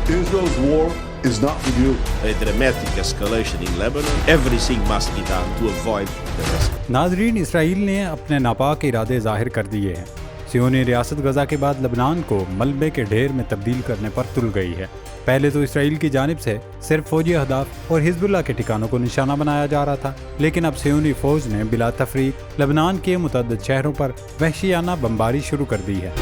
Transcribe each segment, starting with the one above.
Israel's war is not with you. A dramatic escalation in Lebanon. Everything must be done to avoid the risk. नाज़रीन, Israel ने अपने नापाक इरादे ज़ाहिर कर दिए हैं। सियोनी रियासत गजा के बाद लबनान को मलबे के ढेर में तब्दील करने पर तुल गई है। पहले तो इसराइल की जानिब से सिर्फ फौजी अहदाफ और हिजबुल्लाह के ठिकानों को निशाना बनाया जा रहा था, लेकिन अब सियोनी फौज ने बिला तफरीक लबनान के मुतअद्दिद शहरों पर वहशियाना बमबारी शुरू कर दी है।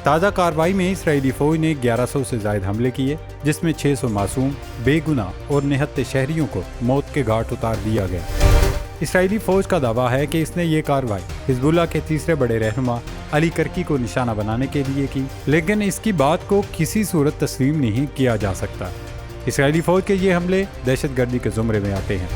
ताज़ा कार्रवाई में इसराइली फौज ने 1100 से ज़ायद हमले किए, जिसमें 600 मासूम, बेगुनाह और निहत्ते शहरियों को मौत के घाट उतार दिया गया। इसराइली फौज का दावा है कि इसने ये कार्रवाई हिजबुल्लाह के तीसरे बड़े रहनुमा अली करकी को निशाना बनाने के लिए की, लेकिन इसकी बात को किसी सूरत तस्लीम नहीं किया जा सकता। इसराइली फौज के ये हमले दहशतगर्दी के ज़ुमरे में आते हैं।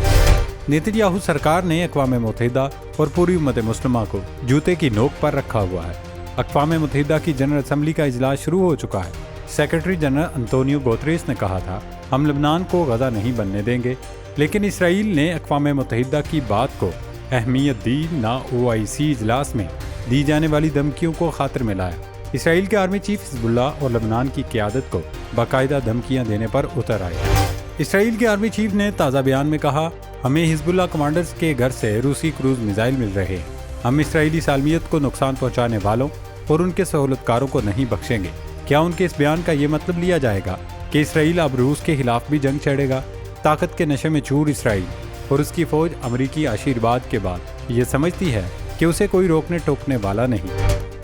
नेतन्याहू सरकार ने अक़वाम मुत्तहिदा और पूरी उम्मत मुस्लिमा को जूते की नोक पर रखा हुआ है। अक़वाम मुत्तहिदा की जनरल असम्बली का इजलास शुरू हो चुका है। सेक्रेटरी जनरल अंतोनियो गुतरेस ने कहा था, हम लबनान को गजा नहीं बनने देंगे, लेकिन इसराइल ने अक़वाम मुत्तहिदा की बात को अहमियत दी ना OIC इजलास में दी जाने वाली धमकियों को खातिर में लाया। इसराइल के आर्मी चीफ हिजबुल्लाह और लबनान की क़यादत को बाकायदा धमकियां देने पर उतर आए। इसराइल के आर्मी चीफ ने ताज़ा बयान में कहा, हमें हिजबुल्लाह कमांडर्स के घर से रूसी क्रूज मिसाइल मिल रहे हैं। हम इसराइली सालमियत को नुकसान पहुँचाने वालों और उनके सहूलतकारों को नहीं बख्शेंगे। क्या उनके इस बयान का ये मतलब लिया जाएगा कि इसराइल अब रूस के खिलाफ भी जंग छेड़ेगा? ताकत के नशे में चूर इसराइल और उसकी फौज अमरीकी आशीर्वाद के बाद ये समझती है कि उसे कोई रोकने टोकने वाला नहीं।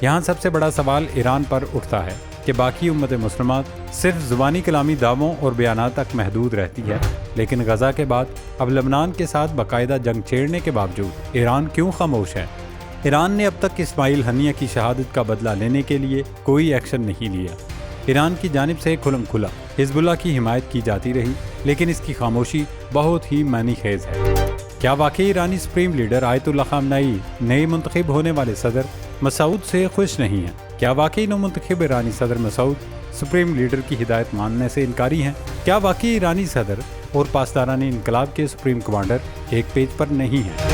यहाँ सबसे बड़ा सवाल ईरान पर उठता है कि बाकी उम्मत मुस्लिमात सिर्फ ज़ुबानी कलामी दावों और बयानात तक महदूद रहती है, लेकिन गजा के बाद अब लबनान के साथ बाकायदा जंग छेड़ने के बावजूद ईरान क्यों खामोश है? ईरान ने अब तक इस्माइल हनिया की शहादत का बदला लेने के लिए कोई एक्शन नहीं लिया। ईरान की जानिब से खुलम खुला हिजबुल्लाह की हिमायत की जाती रही, लेकिन इसकी खामोशी बहुत ही मानी खेज है। क्या वाकई ईरानी सुप्रीम लीडर आयतुल्लाह खामनेई नए मुंतखब होने वाले सदर मसूद से खुश नहीं हैं? क्या वाकई नौमुंतखब ईरानी सदर मसूद सुप्रीम लीडर की हिदायत मानने से इनकारी हैं? क्या वाकई ईरानी सदर और पासदारानी इनकलाब के सुप्रीम कमांडर एक पेज पर नहीं हैं?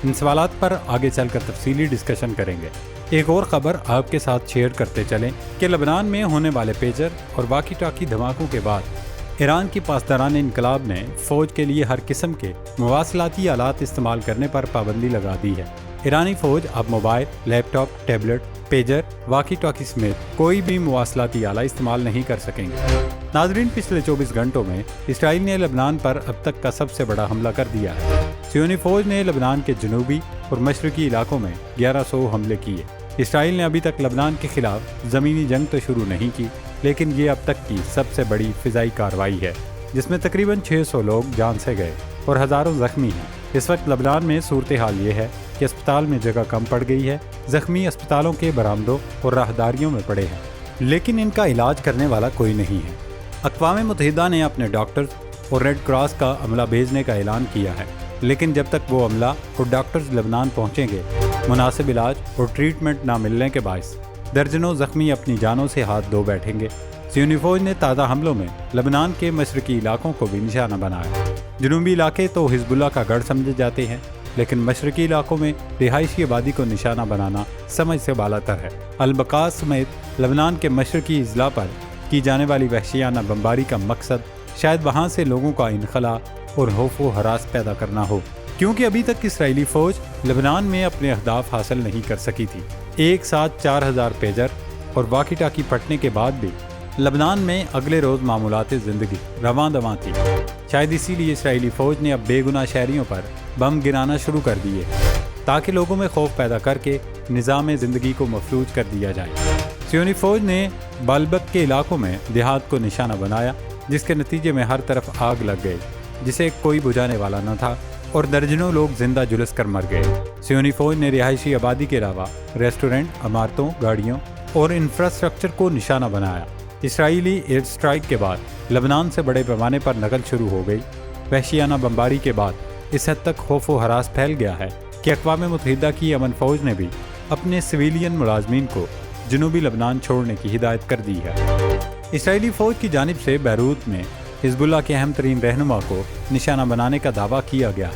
इन सवालात पर आगे चलकर तफसीली डिस्कशन करेंगे। एक और ख़बर आपके साथ शेयर करते चलें कि लबनान में होने वाले पेजर और वाकी टाकी धमाकों के बाद ईरान की पासदारान इनकलाब ने फ़ौज के लिए हर किस्म के मवासलाती आलात इस्तेमाल करने पर पाबंदी लगा दी है। ईरानी फ़ौज अब मोबाइल, लैपटॉप, टैबलेट, पेजर, वाकी टाकी समेत कोई भी मवासलाती आला इस्तेमाल नहीं कर सकेंगे। नाजरीन, पिछले 24 घंटों में इसराइल ने लबनान पर अब तक का सबसे बड़ा हमला कर दिया है। सियोनी फौज ने लबनान के जनूबी और मशरकी इलाकों में 1100 हमले किए। इसराइल ने अभी तक लबनान के खिलाफ ज़मीनी जंग तो शुरू नहीं की, लेकिन ये अब तक की सबसे बड़ी फ़िज़ाई कार्रवाई है, जिसमें तकरीबन 600 लोग जान से गए और हज़ारों ज़ख्मी हैं। इस वक्त लबनान में सूरत हाल ये है कि अस्पताल में जगह कम पड़ गई है। ज़ख्मी अस्पतालों के बरामदों और राहदारियों में पड़े हैं, लेकिन इनका इलाज करने वाला कोई नहीं है। अक़वाम मुत्तहिदा ने अपने डॉक्टर्स और रेड क्रॉस का अमला भेजने का ऐलान किया है, लेकिन जब तक वो अमला और डॉक्टर्स लबनान पहुँचेंगे, मुनासिब इलाज और ट्रीटमेंट ना मिलने के बायस दर्जनों ज़ख्मी अपनी जानों से हाथ धो बैठेंगे। सियोनी फौज ने ताज़ा हमलों में लबनान के मशरकी इलाकों को भी निशाना बनाया। जनूबी इलाके तो हिजबुल्लाह का गढ़ समझे जाते हैं, लेकिन मशरकी इलाकों में रिहायशी आबादी को निशाना बनाना समझ से बालातर है। अलबका समेत लबनान के मशरकी अजला पर की जाने वाली वहशियाना बमबारी का मकसद शायद वहाँ से लोगों का इनखला और खौफ व हरास पैदा करना हो, क्योंकि अभी तक इसराइली फ़ौज लबनान में अपने अहदाफ हासिल नहीं कर सकी थी। एक साथ 4000 पेजर और वाकी टाकी फटने के बाद भी लबनान में अगले रोज़ मामूलात ज़िंदगी रवां दवां थी। शायद इसीलिए इसराइली फ़ौज ने अब बेगुनाह शहरियों पर बम गिराना शुरू कर दिए, ताकि लोगों में खौफ पैदा करके निज़ाम ज़िंदगी को मफलूज कर दिया जाए। सियोनी फ़ौज ने बालबक के इलाकों में देहात को निशाना बनाया, जिसके नतीजे में हर तरफ आग लग गई, जिसे कोई बुझाने वाला न था, और दर्जनों लोग जिंदा झुलस कर मर गए। सियोनी फौज ने रिहायशी आबादी के अलावा रेस्टोरेंट, इमारतों, गाड़ियों और इंफ्रास्ट्रक्चर को निशाना बनाया। इसराइली एयर स्ट्राइक के बाद लबनान से बड़े पैमाने पर नकल शुरू हो गई। वहशियाना बमबारी के बाद इस हद तक खौफ व हरास फैल गया है कि अक़वाम मुत्तहिदा की अमन फौज ने भी अपने सिविलियन मुलाजमीन को जनूबी लबनान छोड़ने की हिदायत कर दी है। इसराइली फ़ौज की जानिब से बैरूत में हिजबुल्लाह के अहम तरीन रहनुमा को निशाना बनाने का दावा किया गया।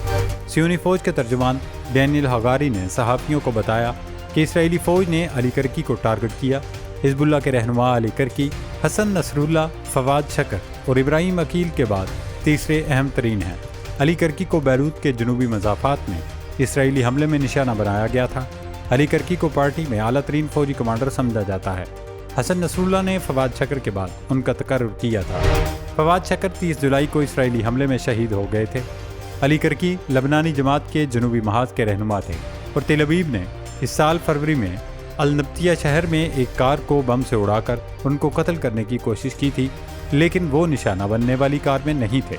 सियोनी फ़ौज के तर्जुमान डैनियल हगारी ने सहाफ़ियों को बताया कि इसराइली फ़ौज ने अली करकी को टारगेट किया حزب اللہ کے رہنما علی کرکی، حسن نصر اللہ، فواد شکر اور ابراہیم عقیل کے بعد تیسرے اہم ترین ہیں۔ علی کرکی کو بیروت کے جنوبی مضافات میں اسرائیلی حملے میں نشانہ بنایا گیا تھا۔ علی کرکی کو پارٹی میں اعلیٰ ترین فوجی کمانڈر سمجھا جاتا ہے۔ حسن نصر اللہ نے فواد شکر کے بعد ان کا تقرر کیا تھا۔ فواد شکر 30 جولائی کو اسرائیلی حملے میں شہید ہو گئے تھے۔ علی کرکی لبنانی جماعت کے جنوبی محاذ کے رہنما تھے اور تل ابیب نے اس سال فروری میں النبطیہ شہر میں ایک کار کو بم سے اڑا کر ان کو قتل کرنے کی کوشش کی تھی، لیکن وہ نشانہ بننے والی کار میں نہیں تھے۔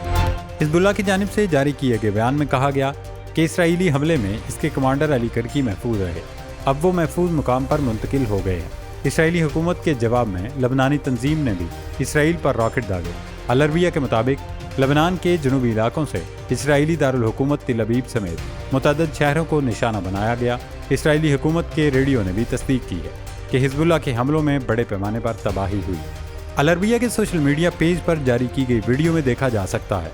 حزب اللہ کی جانب سے جاری کیے گئے بیان میں کہا گیا کہ اسرائیلی حملے میں اس کے کمانڈر علی کرکی محفوظ رہے، اب وہ محفوظ مقام پر منتقل ہو گئے ہیں۔ اسرائیلی حکومت کے جواب میں لبنانی تنظیم نے بھی اسرائیل پر راکٹ داغے۔ العربیہ کے مطابق لبنان کے جنوبی علاقوں سے اسرائیلی دارالحکومت تل ابیب سمیت متعدد شہروں کو نشانہ بنایا گیا۔ اسرائیلی حکومت کے ریڈیو نے بھی تصدیق کی ہے کہ حزب اللہ کے حملوں میں بڑے پیمانے پر تباہی ہوئی۔ العربیہ کے سوشل میڈیا پیج پر جاری کی گئی ویڈیو میں دیکھا جا سکتا ہے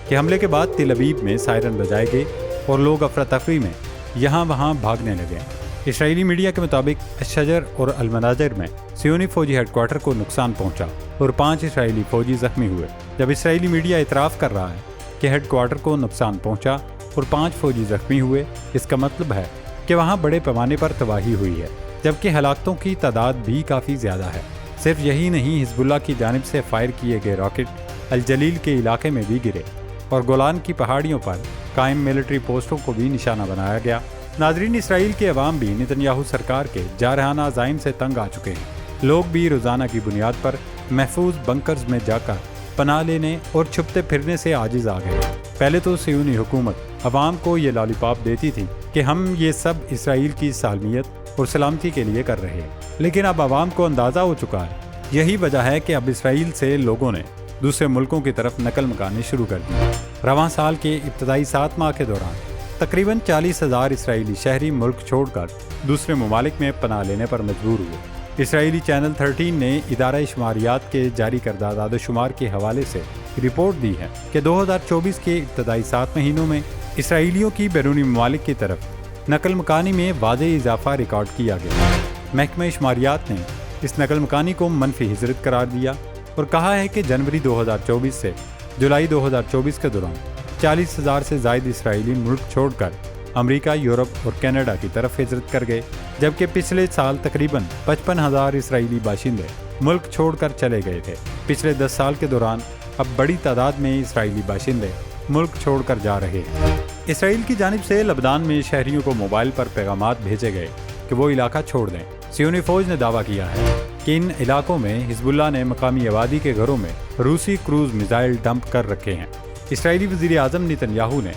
کہ حملے کے بعد تل ابیب میں سائرن بجائے گئے اور لوگ افراتفری میں یہاں وہاں بھاگنے لگے۔ اسرائیلی میڈیا کے مطابق الشجر اور المناظر میں سیونی فوجی ہیڈ کوارٹر کو نقصان پہنچا اور 5 اسرائیلی فوجی زخمی ہوئے۔ جب اسرائیلی میڈیا اعتراف کر رہا ہے کہ ہیڈ کوارٹر کو نقصان پہنچا اور 5 فوجی زخمی ہوئے، اس کا مطلب ہے کہ وہاں بڑے پیمانے پر تباہی ہوئی ہے، جبکہ ہلاکتوں کی تعداد بھی کافی زیادہ ہے۔ صرف یہی نہیں، حزب اللہ کی جانب سے فائر کیے گئے راکٹ الجلیل کے علاقے میں بھی گرے اور گولان کی پہاڑیوں پر قائم ملٹری پوسٹوں کو بھی نشانہ بنایا گیا۔ ناظرین، اسرائیل کے عوام بھی نتنیاہو سرکار کے جارحانہ عزائم سے تنگ آ چکے ہیں۔ لوگ بھی روزانہ کی بنیاد پر محفوظ بنکرز میں جا کر پناہ لینے اور چھپتے پھرنے سے عاجز آ گئے۔ پہلے تو صہیونی حکومت عوام کو یہ لالی پاپ دیتی تھی کہ ہم یہ سب اسرائیل کی سالمیت اور سلامتی کے لیے کر رہے ہیں، لیکن اب عوام کو اندازہ ہو چکا ہے۔ یہی وجہ ہے کہ اب اسرائیل سے لوگوں نے دوسرے ملکوں کی طرف نقل مکانی شروع کر دی۔ رواں سال کے ابتدائی 7 ماہ کے دوران تقریباً 40,000 اسرائیلی شہری ملک چھوڑ کر دوسرے ممالک میں پناہ لینے پر مجبور ہوئے۔ اسرائیلی چینل 13 نے ادارہ شماریات کے جاری کردہ اعداد و شمار کے حوالے سے رپورٹ دی ہے کہ 2024 کے ابتدائی 7 مہینوں میں اسرائیلیوں کی بیرونی ممالک کی طرف نقل مکانی میں واضح اضافہ ریکارڈ کیا گیا۔ محکمہ شماریات نے اس نقل مکانی کو منفی ہجرت قرار دیا اور کہا ہے کہ جنوری 2024 سے جولائی 2024 کے دوران 40,000 سے زائد اسرائیلی ملک چھوڑ کر امریکہ، یورپ اور کینیڈا کی طرف ہجرت کر گئے، جبکہ پچھلے سال تقریباً 55,000 اسرائیلی باشندے ملک چھوڑ کر چلے گئے تھے۔ پچھلے 10 سال کے دوران اب بڑی تعداد میں اسرائیلی باشندے ملک چھوڑ کر جا رہے ہیں۔ اسرائیل کی جانب سے لبنان میں شہریوں کو موبائل پر پیغامات بھیجے گئے کہ وہ علاقہ چھوڑ دیں۔ صہیونی فوج نے دعویٰ کیا ہے کہ ان علاقوں میں حزب اللہ نے مقامی آبادی کے گھروں میں روسی کروز میزائل ڈمپ کر رکھے ہیں۔ اسرائیلی وزیر اعظم نتنیاہو نے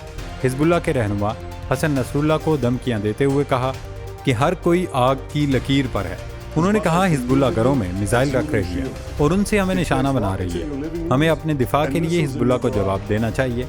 حزب اللہ کے رہنما حسن نصر اللہ کو دھمکیاں دیتے ہوئے کہا کہ ہر کوئی آگ کی لکیر پر ہے۔ انہوں نے کہا حزب اللہ گھروں میں میزائل رکھ رہی ہے اور ان سے ہمیں نشانہ بنا رہی ہے، ہمیں اپنے دفاع کے لیے حزب اللہ کو جواب دینا چاہیے۔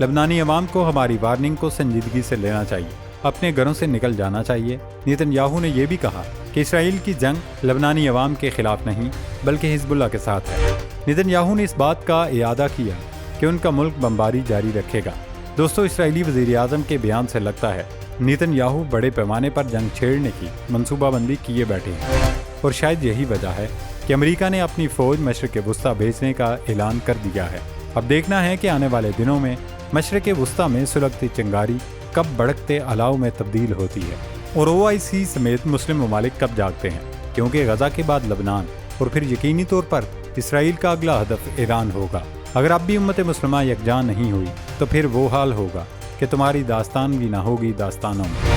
لبنانی عوام کو ہماری وارننگ کو سنجیدگی سے لینا چاہیے، اپنے گھروں سے نکل جانا چاہیے۔ نتنیاہو نے یہ بھی کہا کہ اسرائیل کی جنگ لبنانی عوام کے خلاف نہیں بلکہ حزب اللہ کے ساتھ ہے۔ نتنیاہو نے اس بات کا اعادہ کیا کہ ان کا ملک بمباری جاری رکھے گا۔ دوستو، اسرائیلی وزیر اعظم کے بیان سے لگتا ہے نتنیاہو بڑے پیمانے پر جنگ چھیڑنے کی منصوبہ بندی کیے بیٹھے ہیں، اور شاید یہی وجہ ہے کہ امریکہ نے اپنی فوج مشرق وسطیٰ بھیجنے کا اعلان کر دیا ہے۔ اب دیکھنا ہے کہ آنے والے دنوں میں مشرق وسطیٰ میں سلگتی چنگاری کب بڑکتے الاؤ میں تبدیل ہوتی ہے اور OIC سمیت مسلم ممالک کب جاگتے ہیں، کیونکہ غزہ کے بعد لبنان اور پھر یقینی طور پر اسرائیل کا اگلا ہدف ایران ہوگا۔ اگر اب بھی امت مسلمہ یکجاں نہیں ہوئی تو پھر وہ حال ہوگا کہ تمہاری داستان بھی نہ ہوگی داستانوں میں۔